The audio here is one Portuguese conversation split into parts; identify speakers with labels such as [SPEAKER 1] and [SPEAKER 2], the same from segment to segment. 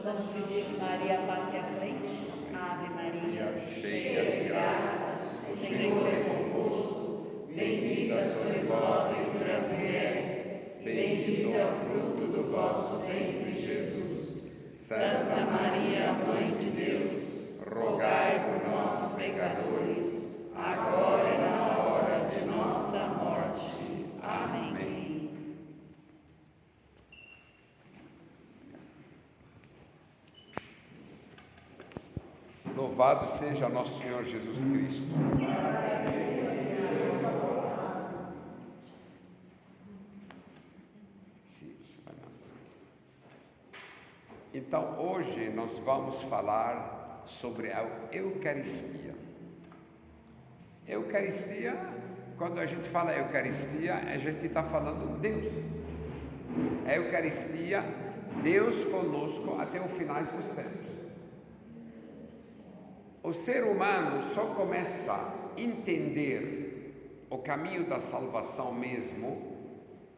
[SPEAKER 1] Vamos pedir, Maria, passe à frente. Ave Maria,
[SPEAKER 2] cheia de graça, o Senhor é convosco. Bendita sois vós entre as mulheres, bendito é o fruto do vosso ventre, Jesus. Santa Maria, Mãe de Deus, rogai por nós, pecadores, agora e na hora de nossa morte. Amém.
[SPEAKER 3] Louvado seja nosso Senhor Jesus Cristo. Então, hoje nós vamos falar sobre a Eucaristia. Eucaristia, quando a gente fala Eucaristia, a gente está falando Deus. A Eucaristia, Deus conosco até o final dos tempos. O ser humano só começa a entender o caminho da salvação mesmo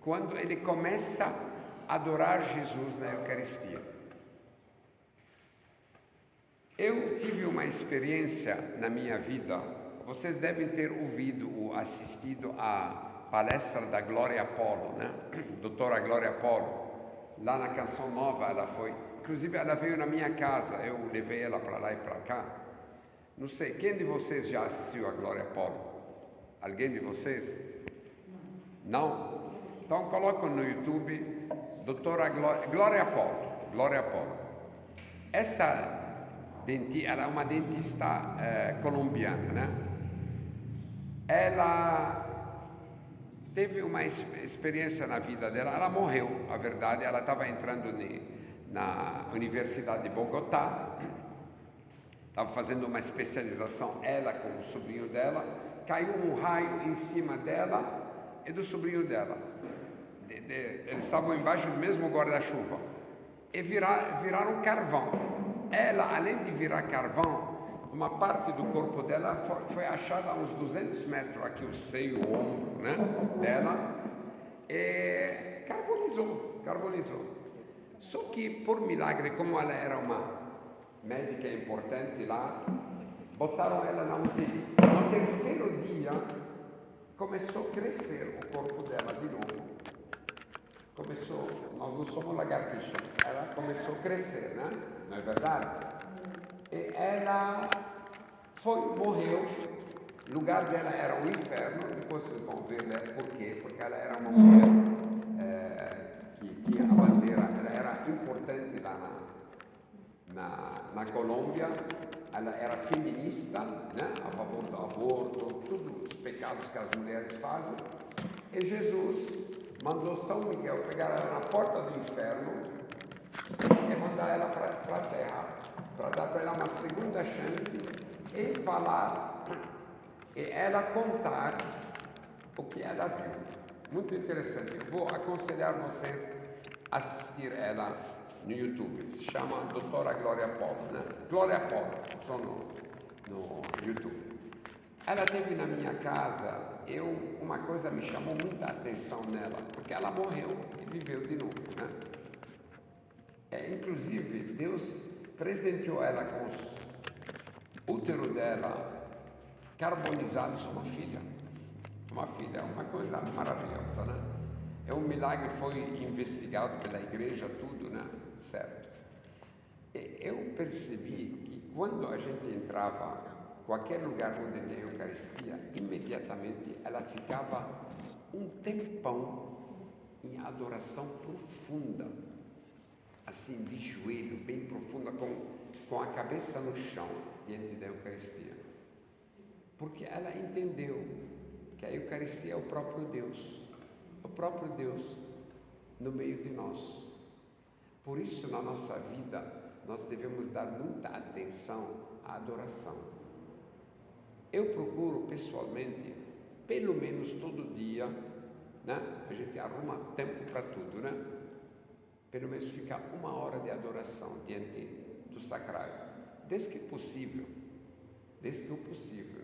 [SPEAKER 3] quando ele começa a adorar Jesus na Eucaristia. Eu tive uma experiência na minha vida, vocês devem ter ouvido ou assistido à palestra da Glória Polo, né? Doutora Glória Polo, lá na Canção Nova ela foi, inclusive ela veio na minha casa, eu levei ela para lá e para cá. Não sei, quem de vocês já assistiu a Glória Polo? Alguém de vocês? Não? Então colocam no YouTube, doutora Glória Polo. Essa ela é uma dentista colombiana, né? Ela teve uma experiência na vida dela, ela morreu, a verdade, ela estava entrando na Universidade de Bogotá, estava fazendo uma especialização, ela com o sobrinho dela, caiu um raio em cima dela e do sobrinho dela. Eles estavam embaixo do mesmo guarda-chuva e viraram carvão. Ela, além de virar carvão, uma parte do corpo dela foi achada a uns 200 metros, aqui o seio, o ombro, né, dela, e carbonizou. Só que, por milagre, como ela era uma médica importante lá, botaram ela na UTI. No terceiro dia, começou a crescer o corpo dela de novo. Nós não somos lagartixas, ela começou a crescer, né? Não é verdade? E ela morreu, o lugar dela era o inferno, depois vocês vão ver, né? Por quê? Porque ela era uma mulher que tinha a bandeira, ela era importante lá na Colômbia, ela era feminista, né? A favor do aborto, todos os pecados que as mulheres fazem, e Jesus mandou São Miguel pegar ela na porta do inferno e mandar ela para a terra, para dar para ela uma segunda chance e falar, e ela contar o que ela viu. Muito interessante. Eu vou aconselhar vocês a assistir ela no YouTube. Se chama Doutora Glória Polo, né? Glória Polo, só no YouTube. Ela esteve na minha casa, uma coisa me chamou muita atenção nela, porque ela morreu e viveu de novo, né? Inclusive, Deus presenteou ela com o útero dela carbonizados, uma filha, uma coisa maravilhosa, né? Um milagre, foi investigado pela igreja, tudo, né? Certo. E eu percebi que quando a gente entrava qualquer lugar onde tem Eucaristia, imediatamente ela ficava um tempão em adoração profunda, assim de joelho, bem profunda, com a cabeça no chão, diante da Eucaristia. Porque ela entendeu que a Eucaristia é o próprio Deus no meio de nós. Por isso, na nossa vida, nós devemos dar muita atenção à adoração. Eu procuro, pessoalmente, pelo menos todo dia, né? A gente arruma tempo para tudo, né? Pelo menos ficar 1 hora de adoração diante do sacrário, desde que possível,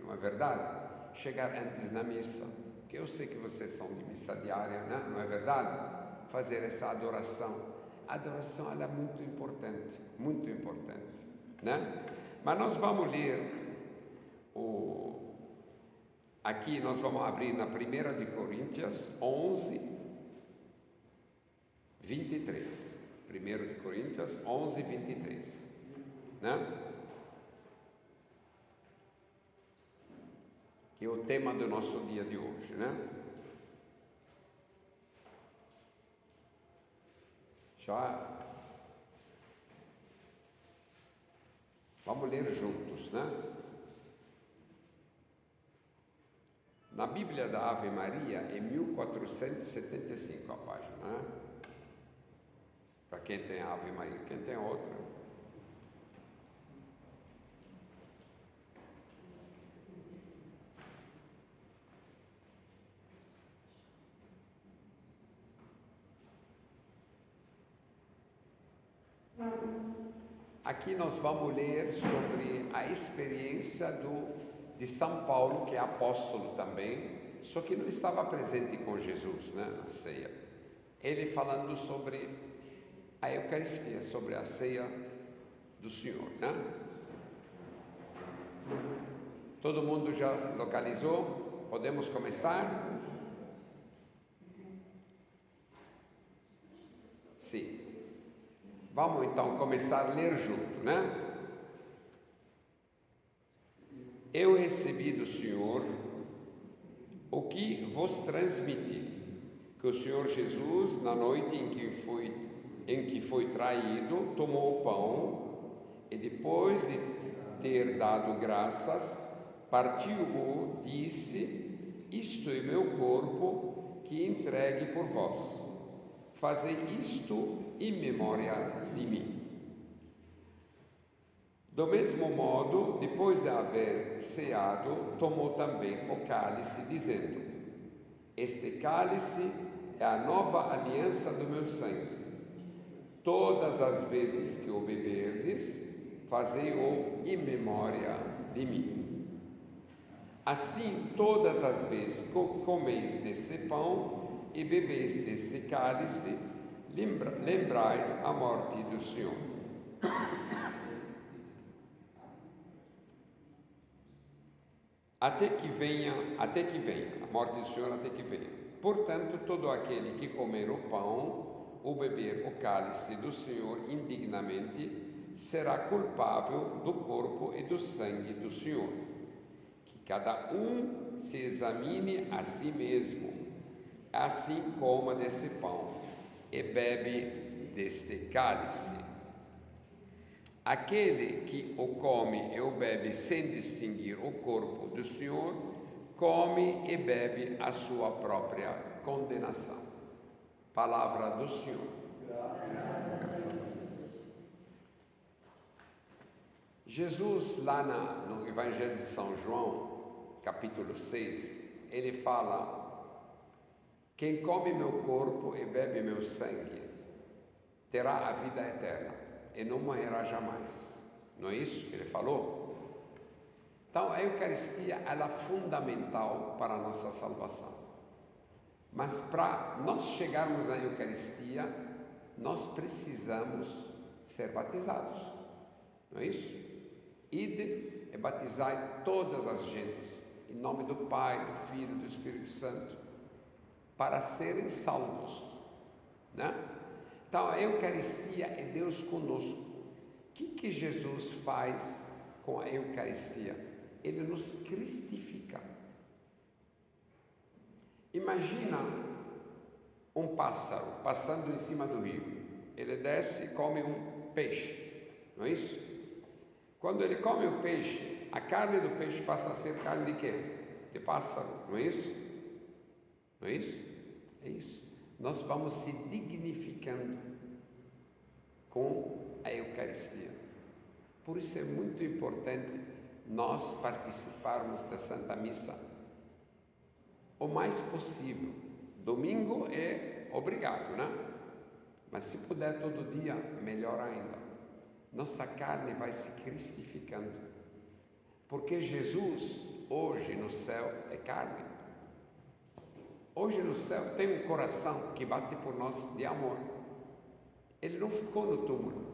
[SPEAKER 3] não é verdade? Chegar antes na missa, que eu sei que vocês são de missa diária, né? Não é verdade? Fazer essa adoração, a adoração ela é muito importante, né? Mas nós vamos ler aqui nós vamos abrir na 1 de Coríntios 11, 23. 1 de Coríntios 11, 23, né? Que é o tema do nosso dia de hoje, né? Já vamos ler juntos, né? Na Bíblia da Ave Maria é 1475 a página, né? Para quem tem a Ave Maria, quem tem outra. Aqui nós vamos ler sobre a experiência de São Paulo, que é apóstolo também, só que não estava presente com Jesus, né, na ceia. Ele falando sobre a Eucaristia, sobre a ceia do Senhor, né? Todo mundo já localizou? Podemos começar? Sim. Vamos então começar a ler junto, né? Eu recebi do Senhor o que vos transmiti, que o Senhor Jesus, na noite em que foi traído, tomou o pão e depois de ter dado graças, partiu-o, disse: isto é meu corpo que entregue por vós. Fazei isto em memória de mim. Do mesmo modo, depois de haver ceado, tomou também o cálice, dizendo: este cálice é a nova aliança do meu sangue. Todas as vezes que o beberdes, fazei-o em memória de mim. Assim, todas as vezes que comeis deste pão e bebeis deste cálice, lembrais a morte do Senhor. Até que venha, a morte do Senhor até que venha. Portanto, todo aquele que comer o pão ou beber o cálice do Senhor indignamente, será culpável do corpo e do sangue do Senhor. Que cada um se examine a si mesmo, assim coma desse pão e bebe deste cálice. Aquele que o come e o bebe sem distinguir o corpo do Senhor, come e bebe a sua própria condenação. Palavra do Senhor. Jesus, lá no Evangelho de São João, capítulo 6, ele fala: quem come meu corpo e bebe meu sangue, terá a vida eterna e não morrerá jamais. Não é isso que ele falou? Então, a Eucaristia ela é fundamental para a nossa salvação. Mas para nós chegarmos à Eucaristia, nós precisamos ser batizados. Não é isso? Ide e batizai todas as gentes, em nome do Pai, do Filho e do Espírito Santo, para serem salvos, né? Então, a Eucaristia é Deus conosco. O que Jesus faz com a Eucaristia? Ele nos cristifica. Imagina um pássaro passando em cima do rio. Ele desce e come um peixe, não é isso? Quando ele come o peixe, a carne do peixe passa a ser carne de quê? De pássaro, não é isso? Não é isso? É isso. Nós vamos se dignificando com a Eucaristia. Por isso é muito importante nós participarmos da Santa Missa o mais possível. Domingo é obrigado, né? Mas se puder todo dia, melhor ainda. Nossa carne vai se cristificando. Porque Jesus, hoje no céu, é carne. Hoje no céu tem um coração que bate por nós de amor. Ele não ficou no túmulo.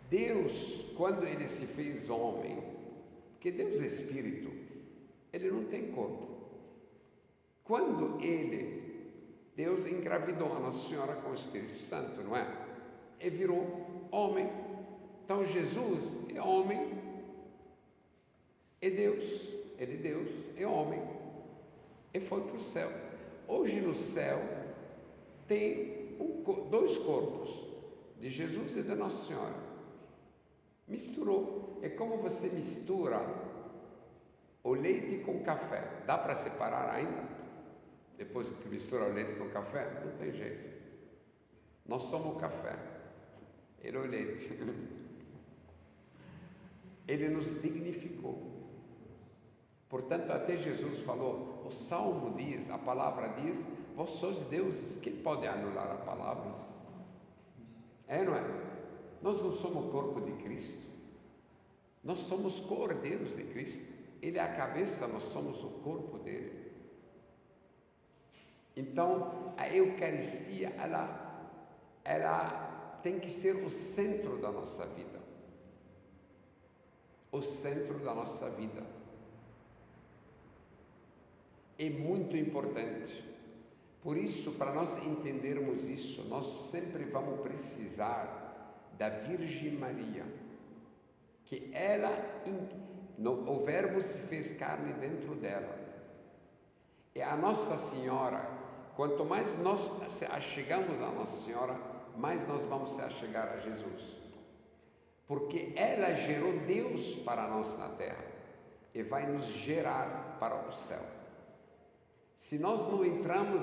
[SPEAKER 3] Deus, quando Ele se fez homem, porque Deus é Espírito, Ele não tem corpo. Quando Deus engravidou a Nossa Senhora com o Espírito Santo, não é? E virou homem. Então Jesus é homem, é Deus. Ele é Deus, é homem. E foi para o céu. Hoje no céu tem dois corpos, de Jesus e da Nossa Senhora. Misturou. É como você mistura o leite com café. Dá para separar ainda? Depois que mistura o leite com café? Não tem jeito. Nós somos o café. Ele é o leite. Ele nos dignificou. Portanto, até Jesus falou, o Salmo diz, a palavra diz, vós sois deuses. Quem pode anular a palavra? É, não é? Nós não somos o corpo de Cristo. Nós somos cordeiros de Cristo. Ele é a cabeça, nós somos o corpo dele. Então, a Eucaristia, ela tem que ser o centro da nossa vida. O centro da nossa vida. É muito importante. Por isso, para nós entendermos isso, nós sempre vamos precisar da Virgem Maria, que ela, o Verbo se fez carne dentro dela. E a Nossa Senhora, quanto mais nós se achegamos a Nossa Senhora, mais nós vamos se achegar a Jesus. Porque ela gerou Deus para nós na terra e vai nos gerar para o céu. Se nós não entramos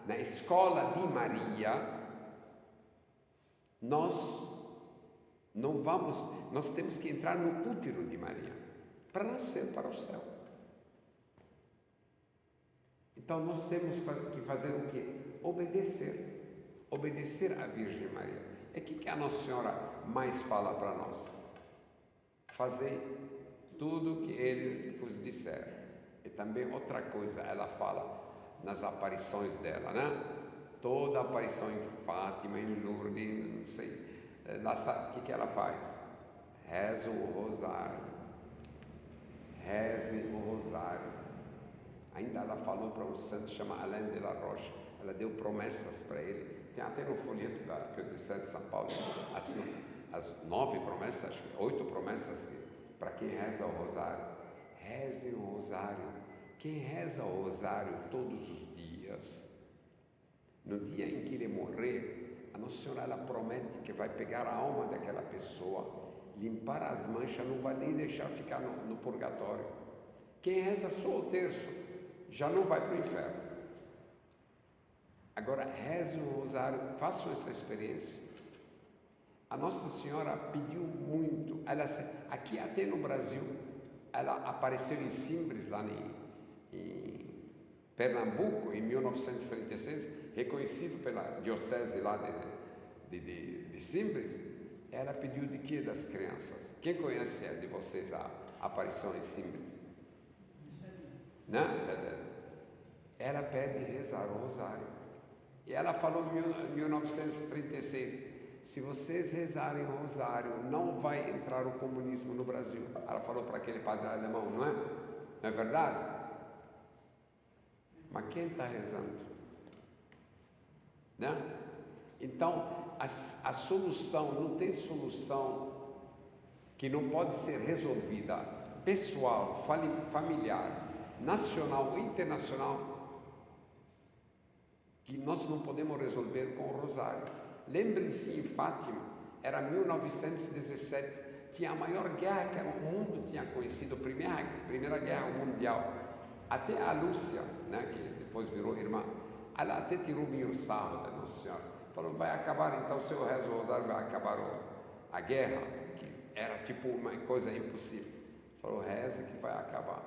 [SPEAKER 3] na escola de Maria, nós temos que entrar no útero de Maria para nascer para o céu. Então nós temos que fazer o quê? Obedecer à Virgem Maria. É o que a Nossa Senhora mais fala para nós? Fazer tudo o que Ele vos disser. E também outra coisa, ela fala nas aparições dela, né? Toda aparição em Fátima, em Lourdes, não sei, o que ela faz? Reza o rosário. Reze o rosário. Ainda ela falou para um santo chamado Alain de la Roche, ela deu promessas para ele. Tem até no folheto que eu disse de São Paulo, as 9 promessas, 8 promessas para quem reza o rosário. Reze o rosário. Quem reza o rosário todos os dias, no dia em que ele morrer, a Nossa Senhora ela promete que vai pegar a alma daquela pessoa, limpar as manchas, não vai nem deixar ficar no purgatório. Quem reza só o terço já não vai para o inferno. Agora, reze o rosário, façam essa experiência. A Nossa Senhora pediu muito, aqui até no Brasil, ela apareceu em Simbres, lá em Pernambuco, em 1936, reconhecido pela diocese lá de Simbres. Ela pediu de quê das crianças? Quem conhece de vocês a aparição em Simbres? Não? Ela pede rezar o rosário. E ela falou em 1936, se vocês rezarem o rosário, não vai entrar o comunismo no Brasil. Ela falou para aquele padre alemão, não é? Não é verdade? Mas quem está rezando? Né? Então, a solução, não tem solução que não pode ser resolvida, pessoal, familiar, nacional ou internacional, que nós não podemos resolver com o rosário. Lembre-se, em Fátima, era 1917, tinha a maior guerra que o mundo tinha conhecido, Primeira Guerra Mundial. Até a Lúcia, né, que depois virou irmã, ela até tirou meio sarro da Nossa Senhora. Falou, vai acabar, então, se eu rezo o rosário, vai acabar a guerra, que era tipo uma coisa impossível. Falou, reza que vai acabar.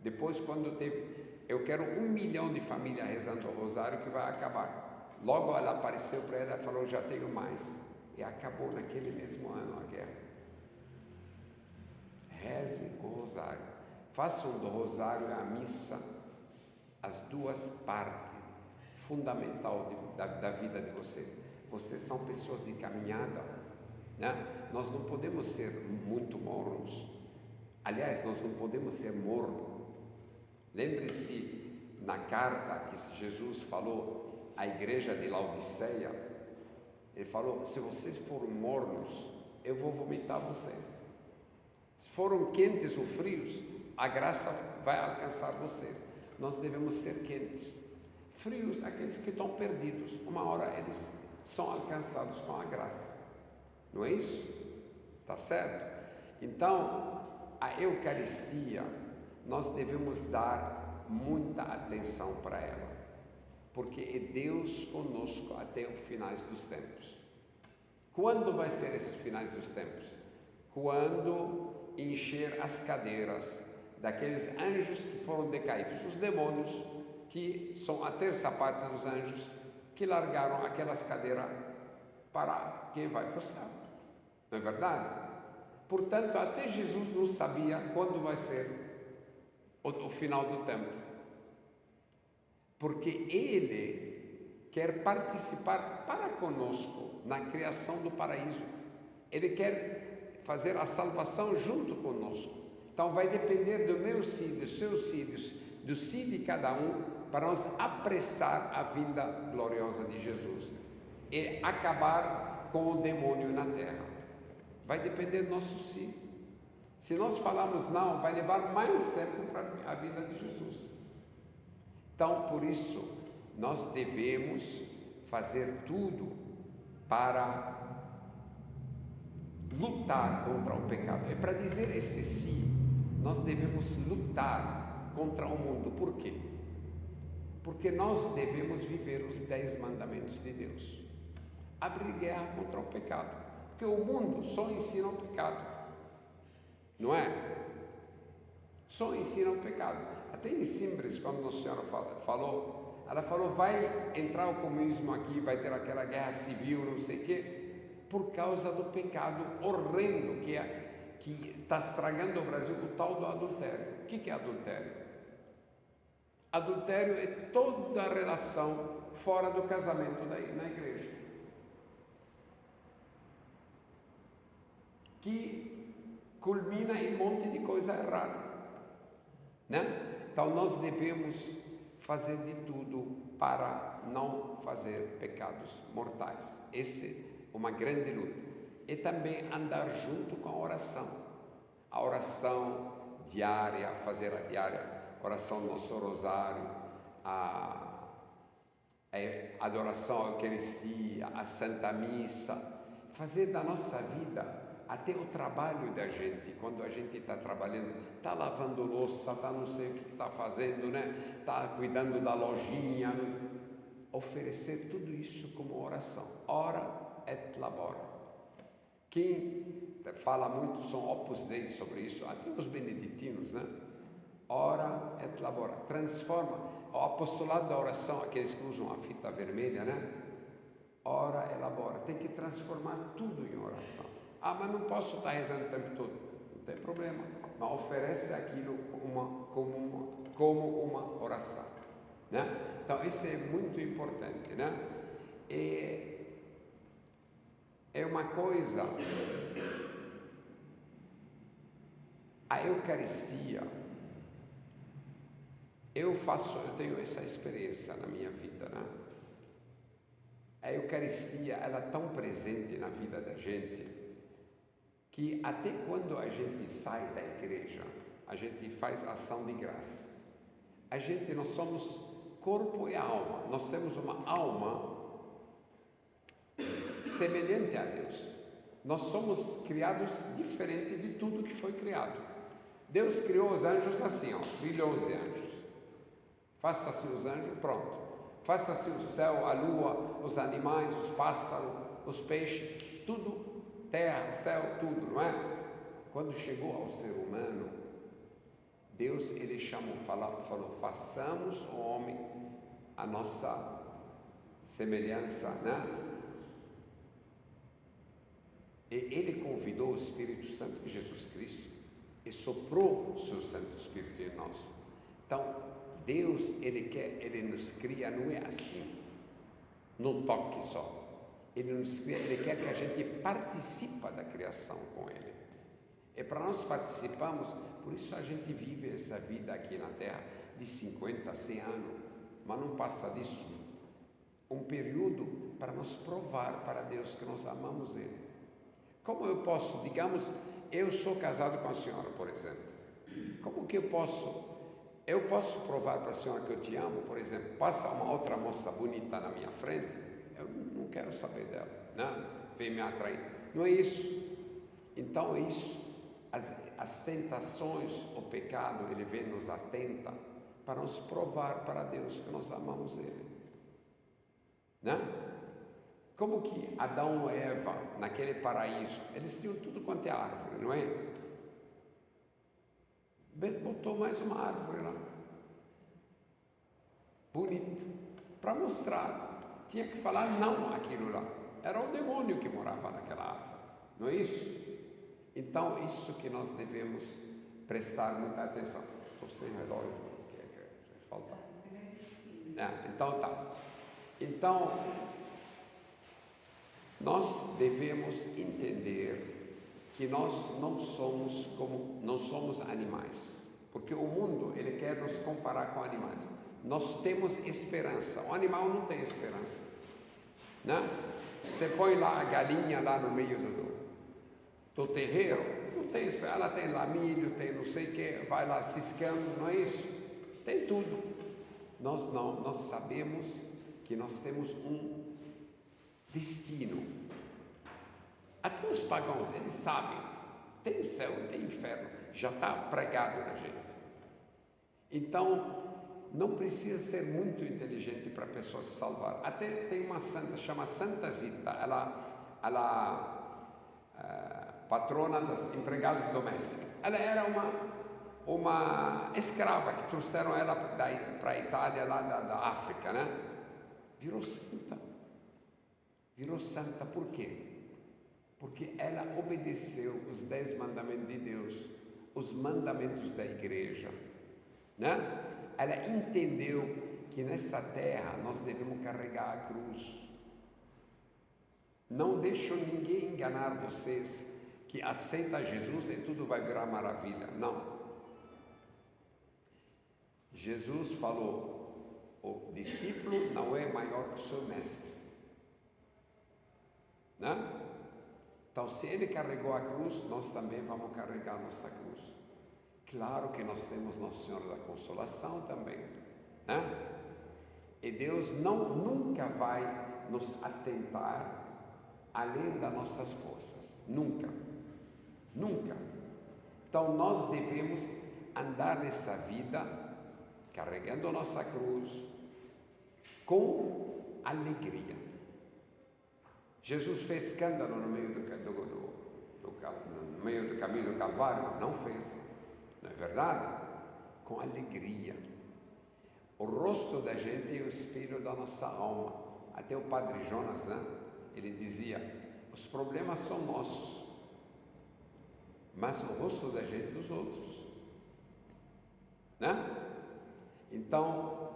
[SPEAKER 3] Depois, quando eu quero 1 milhão de famílias rezando o rosário, que vai acabar. Logo ela apareceu para ela e falou, já tenho mais. E acabou naquele mesmo ano a guerra. Reze o rosário. Façam do rosário a missa, as duas partes. fundamental da vida de vocês. Vocês são pessoas de caminhada, né? Nós não podemos ser muito mornos. Aliás, nós não podemos ser mornos. Lembre-se na carta que Jesus falou à igreja de Laodiceia, ele falou: se vocês forem mornos, eu vou vomitar vocês. Se foram quentes ou frios, a graça vai alcançar vocês. Nós devemos ser quentes. Frios, aqueles que estão perdidos, uma hora eles são alcançados com a graça. Não é isso? Tá certo? Então, a Eucaristia, nós devemos dar muita atenção para ela, porque é Deus conosco até os finais dos tempos. Quando vai ser esses finais dos tempos? Quando encher as cadeiras daqueles anjos que foram decaídos, os demônios, que são a terça parte dos anjos, que largaram aquelas cadeiras para quem vai para o céu. Não é verdade? Portanto, até Jesus não sabia quando vai ser o final do tempo. Porque Ele quer participar para conosco na criação do paraíso. Ele quer fazer a salvação junto conosco. Então vai depender do meu sim, dos seus sídios, do sim de cada um, para nós apressar a vinda gloriosa de Jesus e acabar com o demônio na terra. Vai depender do nosso sim. Se nós falarmos não, vai levar mais tempo para a vinda de Jesus. Então, por isso, nós devemos fazer tudo para lutar contra o pecado. E para dizer esse sim, nós devemos lutar contra o mundo. Por quê? Porque nós devemos viver os 10 mandamentos de Deus. Abrir guerra contra o pecado. Porque o mundo só ensina o pecado. Não é? Só ensina o pecado. Até em Simples, quando Nossa Senhora falou, ela falou: vai entrar o comunismo aqui, vai ter aquela guerra civil, não sei o quê, por causa do pecado horrendo que está estragando o Brasil, o tal do adultério. O que é adultério? Adultério é toda a relação fora do casamento na igreja, que culmina em um monte de coisa errada, né? Então nós devemos fazer de tudo para não fazer pecados mortais. Essa é uma grande luta. E também andar junto com a oração. A oração diária, fazer a diária, oração do nosso rosário, a adoração à Eucaristia, a Santa Missa, fazer da nossa vida até o trabalho da gente. Quando a gente está trabalhando, está lavando louça, está não sei o que está fazendo, né? Está cuidando da lojinha, oferecer tudo isso como oração. Ora et labora. Quem fala muito são Opus Dei sobre isso, até os beneditinos, né? Ora et labora. Transforma o apostolado da oração, aqueles que usam a fita vermelha, né? Ora e labora. Tem que transformar tudo em oração. Ah, mas não posso estar rezando o tempo todo. Não tem problema. Mas oferece aquilo como uma oração, né? Então, isso é muito importante, né? É uma coisa... A Eucaristia, eu tenho essa experiência na minha vida, né? A Eucaristia, ela é tão presente na vida da gente, que até quando a gente sai da igreja, a gente faz ação de graça. Nós somos corpo e alma, nós temos uma alma semelhante a Deus. Nós somos criados diferente de tudo que foi criado. Deus criou os anjos assim, trilhões de anjos. Faça-se os anjos, pronto. Faça-se o céu, a lua, os animais, os pássaros, os peixes, tudo, terra, céu, tudo, não é? Quando chegou ao ser humano, Deus, ele falou, façamos o homem a nossa semelhança, né? E ele convidou o Espírito Santo de Jesus Cristo e soprou o seu Santo Espírito em nós. Então, Deus, Ele nos cria, não é assim, num toque só. Ele nos cria, Ele quer que a gente participe da criação com Ele. E para nós participarmos, por isso a gente vive essa vida aqui na Terra de 50, 100 anos, mas não passa disso. Um período para nos provar para Deus que nós amamos Ele. Como eu posso, digamos, eu sou casado com a senhora, por exemplo. Como que eu posso provar para a senhora que eu te amo, por exemplo? Passa uma outra moça bonita na minha frente, eu não quero saber dela, não, vem me atrair. Não é isso. Então é isso. As tentações, o pecado, ele vem nos atenta para nos provar para Deus que nós amamos Ele. Não? Como que Adão e Eva, naquele paraíso, eles tinham tudo quanto é árvore, não é? Botou mais uma árvore lá. Bonito. Para mostrar. Tinha que falar não àquilo lá. Era o demônio que morava naquela árvore. Não é isso? Então, isso que nós devemos prestar muita atenção. Estou sem relógio, que falta. Então tá. Então, nós devemos entender que nós não somos animais, porque o mundo ele quer nos comparar com animais. Nós temos esperança. O animal não tem esperança, né? Você põe lá a galinha lá no meio do terreiro, não tem esperança. Ela tem lá milho, tem não sei o que, vai lá ciscando, não é isso? Tem tudo. Nós não, nós sabemos que nós temos um destino. Até os pagãos, eles sabem, tem céu, tem inferno, já está pregado na gente. Então, não precisa ser muito inteligente para a pessoa se salvar. Até tem uma santa, chama Santa Zita, ela patrona das empregadas domésticas. Ela era uma escrava que trouxeram ela para a Itália, lá da África, né? Virou santa por quê? Porque ela obedeceu os 10 mandamentos de Deus, os mandamentos da igreja, né? Ela entendeu que nessa terra nós devemos carregar a cruz. Não deixam ninguém enganar vocês que aceita Jesus e tudo vai virar maravilha. Não. Jesus falou, o discípulo não é maior que o seu mestre. Né? Então, se ele carregou a cruz, nós também vamos carregar a nossa cruz. Claro que nós temos Nossa Senhora da Consolação também, né? E Deus nunca vai nos atentar além das nossas forças, nunca. Então, nós devemos andar nessa vida carregando a nossa cruz com alegria. Jesus fez escândalo no meio do caminho do Calvário? Não fez, não é verdade? Com alegria. O rosto da gente é o espelho da nossa alma. Até o Padre Jonas, né? Ele dizia, os problemas são nossos, mas o rosto da gente é dos outros, né? Então,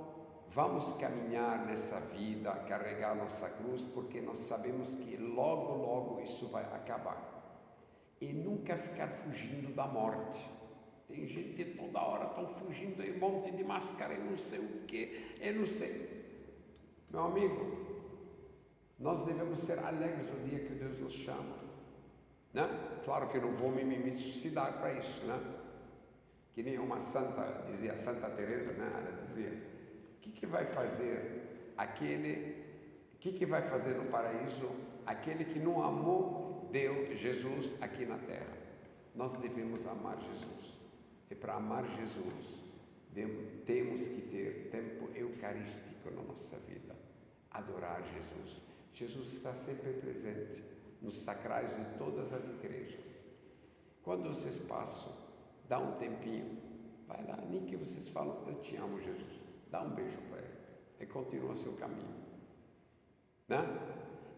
[SPEAKER 3] vamos caminhar nessa vida, carregar nossa cruz, porque nós sabemos que logo isso vai acabar. E nunca ficar fugindo da morte. Tem gente que toda hora estão fugindo de um monte de máscara e não sei o que, eu não sei. Meu amigo, nós devemos ser alegres no dia que Deus nos chama, né? Claro que eu não vou me suicidar para isso, né? Que nem uma santa, dizia Santa Teresa, né? Ela dizia, o que vai fazer no paraíso aquele que não amou Deus, Jesus aqui na terra? Nós devemos amar Jesus. E para amar Jesus, temos que ter tempo eucarístico na nossa vida. Adorar Jesus. Jesus está sempre presente nos sacrários de todas as igrejas. Quando vocês passam, dá um tempinho, vai lá, nem que vocês falam, eu te amo, Jesus. Dá um beijo para ele e continua seu caminho, né?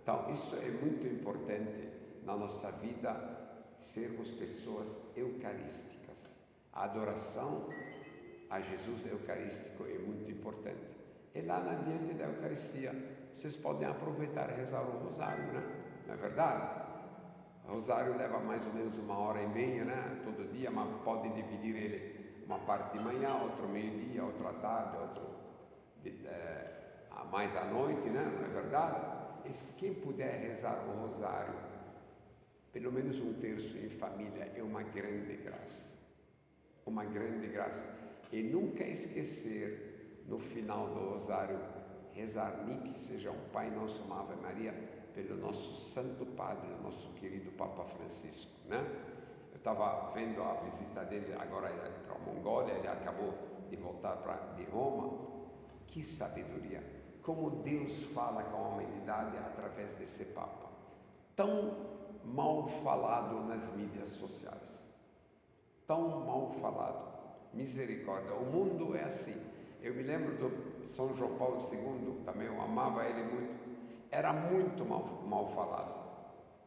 [SPEAKER 3] Então, isso é muito importante na nossa vida, sermos pessoas eucarísticas. A adoração a Jesus eucarístico é muito importante. E lá na diante da Eucaristia, vocês podem aproveitar e rezar o rosário, né? Não é verdade? O rosário leva mais ou menos 1h30, né? Todo dia, mas pode dividir ele uma parte de manhã, outra meio-dia, outra à tarde, outra mais à noite, né? Não é verdade? E se quem puder rezar o rosário, pelo menos 1/3 em família, é uma grande graça. Uma grande graça. E nunca esquecer, no final do rosário, rezar nem que seja um Pai Nosso, uma Ave Maria, pelo nosso Santo Padre, o nosso querido Papa Francisco, né? Eu estava vendo a visita dele, agora ele é para a Mongólia, ele acabou de voltar de Roma. Que sabedoria! Como Deus fala com a humanidade através desse Papa, tão mal falado nas mídias sociais, tão mal falado. Misericórdia, o mundo é assim. Eu me lembro do São João Paulo II, também eu amava ele muito, era muito mal falado.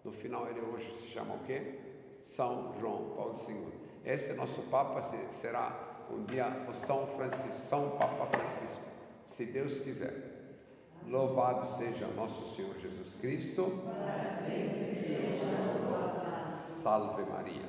[SPEAKER 3] No final ele hoje se chama o quê? São João Paulo II. Esse nosso Papa será um dia o São Francisco, São Papa Francisco, se Deus quiser. Louvado seja nosso Senhor Jesus Cristo.
[SPEAKER 1] Para sempre seja louvado.
[SPEAKER 3] Salve Maria.